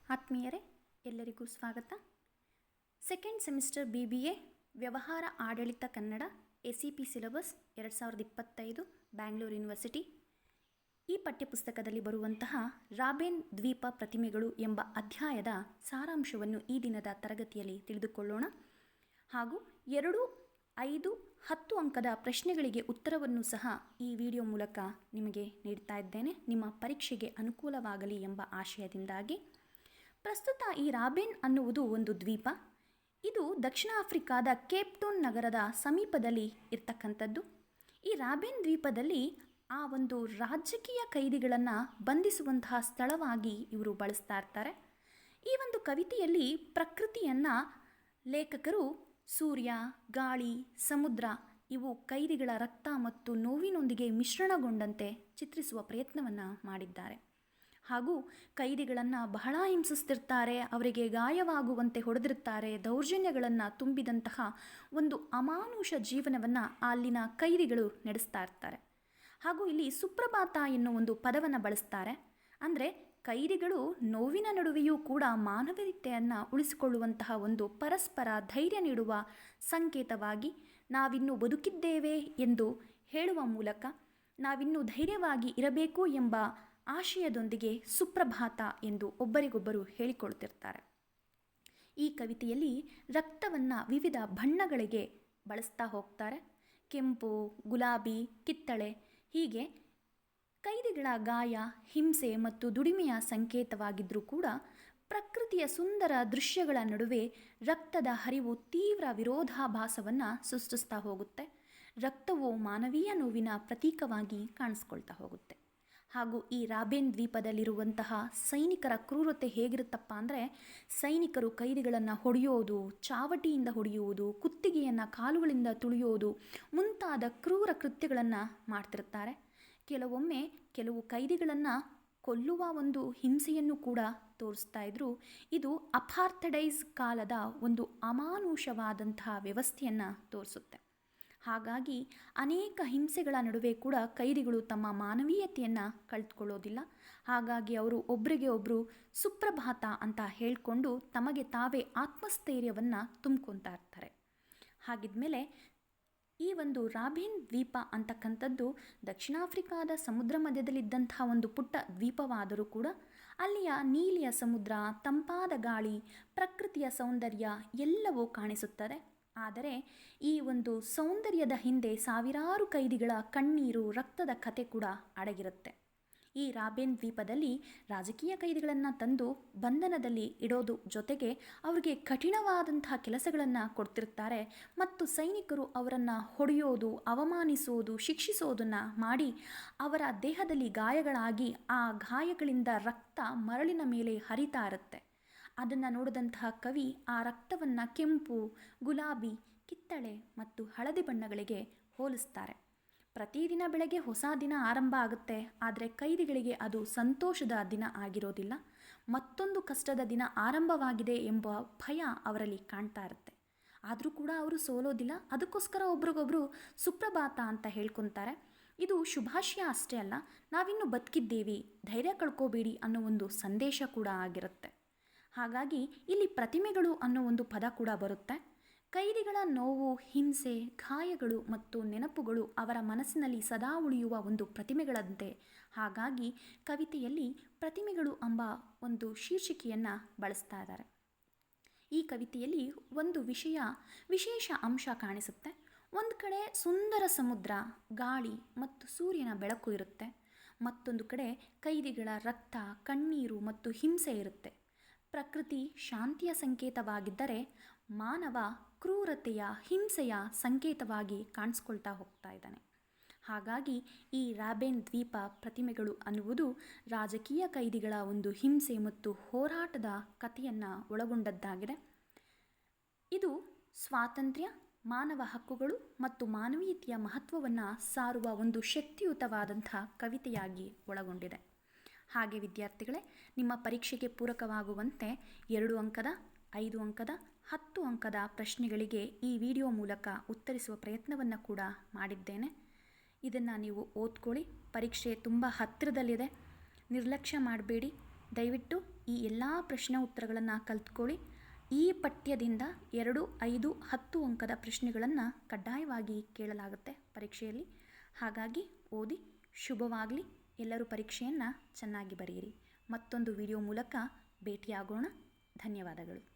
ಆತ್ಮೀಯರೇ, ಎಲ್ಲರಿಗೂ ಸ್ವಾಗತ. ಸೆಕೆಂಡ್ ಸೆಮಿಸ್ಟರ್ BBA ವ್ಯವಹಾರ ಆಡಳಿತ Kannada SEP syllabus 2025 Bangalore university. ಈ ಪಠ್ಯಪುಸ್ತಕದಲ್ಲಿ ಬರುವಂತಹ ರಾಬೆನ್ ದ್ವೀಪ ಪ್ರತಿಮೆಗಳು ಎಂಬ ಅಧ್ಯಾಯದ ಸಾರಾಂಶವನ್ನು ಈ ದಿನದ ತರಗತಿಯಲ್ಲಿ ತಿಳಿದುಕೊಳ್ಳೋಣ. ಹಾಗೂ 2, 5, 10 ಅಂಕದ ಪ್ರಶ್ನೆಗಳಿಗೆ ಉತ್ತರವನ್ನು ಸಹ ಈ ವಿಡಿಯೋ ಮೂಲಕ ನಿಮಗೆ ನೀಡ್ತಾ ಇದ್ದೇನೆ, ನಿಮ್ಮ ಪರೀಕ್ಷೆಗೆ ಅನುಕೂಲವಾಗಲಿ ಎಂಬ ಆಶಯದಿಂದಾಗಿ. ಪ್ರಸ್ತುತ ಈ ರಾಬೆನ್ ಅನ್ನುವುದು ಒಂದು ದ್ವೀಪ. ಇದು ದಕ್ಷಿಣ ಆಫ್ರಿಕಾದ ಕೇಪ್ ಟೌನ್ ನಗರದ ಸಮೀಪದಲ್ಲಿ ಇರ್ತಕ್ಕಂಥದ್ದು. ಈ ರಾಬೆನ್ ದ್ವೀಪದಲ್ಲಿ ಆ ಒಂದು ರಾಜಕೀಯ ಕೈದಿಗಳನ್ನು ಬಂಧಿಸುವಂತಹ ಸ್ಥಳವಾಗಿ ಇವರು ಬಳಸ್ತಾ ಇರ್ತಾರೆ. ಈ ಒಂದು ಕವಿತೆಯಲ್ಲಿ ಪ್ರಕೃತಿಯನ್ನು ಲೇಖಕರು ಸೂರ್ಯ, ಗಾಳಿ, ಸಮುದ್ರ ಇವು ಕೈದಿಗಳ ರಕ್ತ ಮತ್ತು ನೋವಿನೊಂದಿಗೆ ಮಿಶ್ರಣಗೊಂಡಂತೆ ಚಿತ್ರಿಸುವ ಪ್ರಯತ್ನವನ್ನು ಮಾಡಿದ್ದಾರೆ. ಹಾಗೂ ಕೈದಿಗಳನ್ನು ಬಹಳ ಹಿಂಸಿಸ್ತಿರ್ತಾರೆ, ಅವರಿಗೆ ಗಾಯವಾಗುವಂತೆ ಹೊಡೆದಿರ್ತಾರೆ, ದೌರ್ಜನ್ಯಗಳನ್ನು ತುಂಬಿದಂತಹ ಒಂದು ಅಮಾನುಷ ಜೀವನವನ್ನು ಅಲ್ಲಿನ ಕೈದಿಗಳು ನಡೆಸ್ತಾ ಇರ್ತಾರೆ. ಹಾಗೂ ಇಲ್ಲಿ ಸುಪ್ರಭಾತ ಎನ್ನುವ ಒಂದು ಪದವನ್ನು ಬಳಸ್ತಾರೆ. ಅಂದರೆ ಕೈದಿಗಳು ನೋವಿನ ನಡುವೆಯೂ ಕೂಡ ಮಾನವೀಯತೆಯನ್ನು ಉಳಿಸಿಕೊಳ್ಳುವಂತಹ ಒಂದು ಪರಸ್ಪರ ಧೈರ್ಯ ನೀಡುವ ಸಂಕೇತವಾಗಿ ನಾವಿನ್ನೂ ಬದುಕಿದ್ದೇವೆ ಎಂದು ಹೇಳುವ ಮೂಲಕ ನಾವಿನ್ನೂ ಧೈರ್ಯವಾಗಿ ಇರಬೇಕು ಎಂಬ ಆಶಯದೊಂದಿಗೆ ಸುಪ್ರಭಾತ ಎಂದು ಒಬ್ಬರಿಗೊಬ್ಬರು ಹೇಳಿಕೊಳ್ತಿರ್ತಾರೆ. ಈ ಕವಿತೆಯಲ್ಲಿ ರಕ್ತವನ್ನು ವಿವಿಧ ಬಣ್ಣಗಳಿಗೆ ಬಳಸ್ತಾ ಹೋಗ್ತಾರೆ. ಕೆಂಪು, ಗುಲಾಬಿ, ಕಿತ್ತಳೆ ಹೀಗೆ ಕೈದಿಗಳ ಗಾಯ, ಹಿಂಸೆ ಮತ್ತು ದುಡಿಮೆಯ ಸಂಕೇತವಾಗಿದ್ದರೂ ಕೂಡ ಪ್ರಕೃತಿಯ ಸುಂದರ ದೃಶ್ಯಗಳ ನಡುವೆ ರಕ್ತದ ಹರಿವು ತೀವ್ರ ವಿರೋಧಾಭಾಸವನ್ನು ಸೃಷ್ಟಿಸ್ತಾ ಹೋಗುತ್ತೆ. ರಕ್ತವು ಮಾನವೀಯ ನೋವಿನ ಪ್ರತೀಕವಾಗಿ ಕಾಣಿಸ್ಕೊಳ್ತಾ ಹೋಗುತ್ತೆ. ಹಾಗೂ ಈ ರಾಬೆನ್ ದ್ವೀಪದಲ್ಲಿರುವಂತಹ ಸೈನಿಕರ ಕ್ರೂರತೆ ಹೇಗಿರುತ್ತಪ್ಪ ಅಂದರೆ, ಸೈನಿಕರು ಕೈದಿಗಳನ್ನು ಹೊಡೆಯೋದು, ಚಾವಟಿಯಿಂದ ಹೊಡೆಯುವುದು, ಕುತ್ತಿಗೆಯನ್ನು ಕಾಲುಗಳಿಂದ ತುಳಿಯೋದು ಮುಂತಾದ ಕ್ರೂರ ಕೃತ್ಯಗಳನ್ನು ಮಾಡ್ತಿರ್ತಾರೆ. ಕೆಲವು ಕೈದಿಗಳನ್ನು ಕೊಲ್ಲುವ ಒಂದು ಹಿಂಸೆಯನ್ನು ಕೂಡ ತೋರಿಸ್ತಾ ಇದ್ರು. ಇದು ಅಪಾರ್ಥೈಡ್ ಕಾಲದ ಒಂದು ಅಮಾನುಷವಾದಂತಹ ವ್ಯವಸ್ಥೆಯನ್ನು ತೋರಿಸುತ್ತೆ. ಹಾಗಾಗಿ ಅನೇಕ ಹಿಂಸೆಗಳ ನಡುವೆ ಕೂಡ ಕೈದಿಗಳು ತಮ್ಮ ಮಾನವೀಯತೆಯನ್ನು ಕಳೆದುಕೊಳ್ಳೋದಿಲ್ಲ. ಹಾಗಾಗಿ ಅವರು ಒಬ್ಬರಿಗೆ ಒಬ್ಬರು ಸುಪ್ರಭಾತ ಅಂತ ಹೇಳಿಕೊಂಡು ತಮಗೆ ತಾವೇ ಆತ್ಮಸ್ಥೈರ್ಯವನ್ನು ತುಂಬ್ಕೊತಾ ಇರ್ತಾರೆ. ಹಾಗಿದ್ಮೇಲೆ ಈ ಒಂದು ರಾಬೆನ್ ದ್ವೀಪ ಅಂತಕ್ಕಂಥದ್ದು ದಕ್ಷಿಣ ಆಫ್ರಿಕಾದ ಸಮುದ್ರ ಮಧ್ಯದಲ್ಲಿದ್ದಂತಹ ಒಂದು ಪುಟ್ಟ ದ್ವೀಪವಾದರೂ ಕೂಡ ಅಲ್ಲಿಯ ನೀಲಿಯ ಸಮುದ್ರ, ತಂಪಾದ ಗಾಳಿ, ಪ್ರಕೃತಿಯ ಸೌಂದರ್ಯ ಎಲ್ಲವೂ ಕಾಣಿಸುತ್ತದೆ. ಆದರೆ ಈ ಒಂದು ಸೌಂದರ್ಯದ ಹಿಂದೆ ಸಾವಿರಾರು ಕೈದಿಗಳ ಕಣ್ಣೀರು, ರಕ್ತದ ಕತೆ ಕೂಡ ಅಡಗಿರುತ್ತೆ. ಈ ರಾಬೆನ್ ದ್ವೀಪದಲ್ಲಿ ರಾಜಕೀಯ ಕೈದಿಗಳನ್ನು ತಂದು ಬಂಧನದಲ್ಲಿ ಇಡೋದು ಜೊತೆಗೆ ಅವರಿಗೆ ಕಠಿಣವಾದಂತಹ ಕೆಲಸಗಳನ್ನು ಕೊಡ್ತಿರ್ತಾರೆ. ಮತ್ತು ಸೈನಿಕರು ಅವರನ್ನು ಹೊಡೆಯೋದು, ಅವಮಾನಿಸೋದು, ಶಿಕ್ಷಿಸೋದನ್ನು ಮಾಡಿ ಅವರ ದೇಹದಲ್ಲಿ ಗಾಯಗಳಾಗಿ ಆ ಗಾಯಗಳಿಂದ ರಕ್ತ ಮರಳಿನ ಮೇಲೆ ಹರಿತಾ ಇರುತ್ತೆ. ಅದನ್ನು ನೋಡಿದಂತಹ ಕವಿ ಆ ರಕ್ತವನ್ನು ಕೆಂಪು, ಗುಲಾಬಿ, ಕಿತ್ತಳೆ ಮತ್ತು ಹಳದಿ ಬಣ್ಣಗಳಿಗೆ ಹೋಲಿಸ್ತಾರೆ. ಪ್ರತಿದಿನ ಬೆಳಗ್ಗೆ ಹೊಸ ದಿನ ಆರಂಭ ಆಗುತ್ತೆ. ಆದರೆ ಕೈದಿಗಳಿಗೆ ಅದು ಸಂತೋಷದ ದಿನ ಆಗಿರೋದಿಲ್ಲ. ಮತ್ತೊಂದು ಕಷ್ಟದ ದಿನ ಆರಂಭವಾಗಿದೆ ಎಂಬ ಭಯ ಅವರಲ್ಲಿ ಕಾಣ್ತಾ ಇರುತ್ತೆ. ಆದರೂ ಕೂಡ ಅವರು ಸೋಲೋದಿಲ್ಲ. ಅದಕ್ಕೋಸ್ಕರ ಒಬ್ರಿಗೊಬ್ರು ಸುಪ್ರಭಾತ ಅಂತ ಹೇಳ್ಕೊತಾರೆ. ಇದು ಶುಭಾಶಯ ಅಷ್ಟೇ ಅಲ್ಲ, ನಾವಿನ್ನೂ ಬದುಕಿದ್ದೇವೆ, ಧೈರ್ಯ ಕಳ್ಕೋಬೇಡಿ ಅನ್ನೋ ಒಂದು ಸಂದೇಶ ಕೂಡ ಆಗಿರುತ್ತೆ. ಹಾಗಾಗಿ ಇಲ್ಲಿ ಪ್ರತಿಮೆಗಳು ಅನ್ನೋ ಒಂದು ಪದ ಕೂಡ ಬರುತ್ತೆ. ಕೈದಿಗಳ ನೋವು, ಹಿಂಸೆ, ಗಾಯಗಳು ಮತ್ತು ನೆನಪುಗಳು ಅವರ ಮನಸ್ಸಿನಲ್ಲಿ ಸದಾ ಉಳಿಯುವ ಒಂದು ಪ್ರತಿಮೆಗಳಂತೆ. ಹಾಗಾಗಿ ಕವಿತೆಯಲ್ಲಿ ಪ್ರತಿಮೆಗಳು ಎಂಬ ಒಂದು ಶೀರ್ಷಿಕೆಯನ್ನು ಬಳಸ್ತಾ ಇದ್ದಾರೆ. ಈ ಕವಿತೆಯಲ್ಲಿ ಒಂದು ವಿಶೇಷ ಅಂಶ ಕಾಣಿಸುತ್ತೆ. ಒಂದು ಕಡೆ ಸುಂದರ ಸಮುದ್ರ, ಗಾಳಿ ಮತ್ತು ಸೂರ್ಯನ ಬೆಳಕು ಇರುತ್ತೆ. ಮತ್ತೊಂದು ಕಡೆ ಕೈದಿಗಳ ರಕ್ತ, ಕಣ್ಣೀರು ಮತ್ತು ಹಿಂಸೆ ಇರುತ್ತೆ. ಪ್ರಕೃತಿ ಶಾಂತಿಯ ಸಂಕೇತವಾಗಿದ್ದರೆ ಮಾನವ ಕ್ರೂರತೆಯ, ಹಿಂಸೆಯ ಸಂಕೇತವಾಗಿ ಕಾಣಿಸ್ಕೊಳ್ತಾ ಹೋಗ್ತಾ ಇದ್ದಾನೆ. ಹಾಗಾಗಿ ಈ ರಾಬೆನ್ ದ್ವೀಪ ಪ್ರತಿಮೆಗಳು ಅನ್ನುವುದು ರಾಜಕೀಯ ಕೈದಿಗಳ ಒಂದು ಹಿಂಸೆ ಮತ್ತು ಹೋರಾಟದ ಕಥೆಯನ್ನು ಒಳಗೊಂಡದ್ದಾಗಿದೆ. ಇದು ಸ್ವಾತಂತ್ರ್ಯ, ಮಾನವ ಹಕ್ಕುಗಳು ಮತ್ತು ಮಾನವೀಯತೆಯ ಮಹತ್ವವನ್ನು ಸಾರುವ ಒಂದು ಶಕ್ತಿಯುತವಾದಂಥ ಕವಿತೆಯಾಗಿ ಒಳಗೊಂಡಿದೆ. ಹಾಗೆ ವಿದ್ಯಾರ್ಥಿಗಳೇ, ನಿಮ್ಮ ಪರೀಕ್ಷೆಗೆ ಪೂರಕವಾಗುವಂತೆ 2 ಅಂಕದ, 5 ಅಂಕದ, 10 ಅಂಕದ ಪ್ರಶ್ನೆಗಳಿಗೆ ಈ ವಿಡಿಯೋ ಮೂಲಕ ಉತ್ತರಿಸುವ ಪ್ರಯತ್ನವನ್ನು ಕೂಡ ಮಾಡಿದ್ದೇನೆ. ಇದನ್ನು ನೀವು ಓದ್ಕೊಳ್ಳಿ. ಪರೀಕ್ಷೆ ತುಂಬ ಹತ್ತಿರದಲ್ಲಿದೆ, ನಿರ್ಲಕ್ಷ್ಯ ಮಾಡಬೇಡಿ. ದಯವಿಟ್ಟು ಈ ಎಲ್ಲ ಪ್ರಶ್ನೆ ಉತ್ತರಗಳನ್ನು ಕಲಿತ್ಕೊಳ್ಳಿ. ಈ ಪಠ್ಯದಿಂದ 2, 5, 10 ಅಂಕದ ಪ್ರಶ್ನೆಗಳನ್ನು ಕಡ್ಡಾಯವಾಗಿ ಕೇಳಲಾಗುತ್ತೆ ಪರೀಕ್ಷೆಯಲ್ಲಿ. ಹಾಗಾಗಿ ಓದಿ. ಶುಭವಾಗಲಿ. ಎಲ್ಲರೂ ಪರೀಕ್ಷೆಯನ್ನು ಚೆನ್ನಾಗಿ ಬರೆಯಿರಿ. ಮತ್ತೊಂದು ವಿಡಿಯೋ ಮೂಲಕ ಭೇಟಿಯಾಗೋಣ. ಧನ್ಯವಾದಗಳು.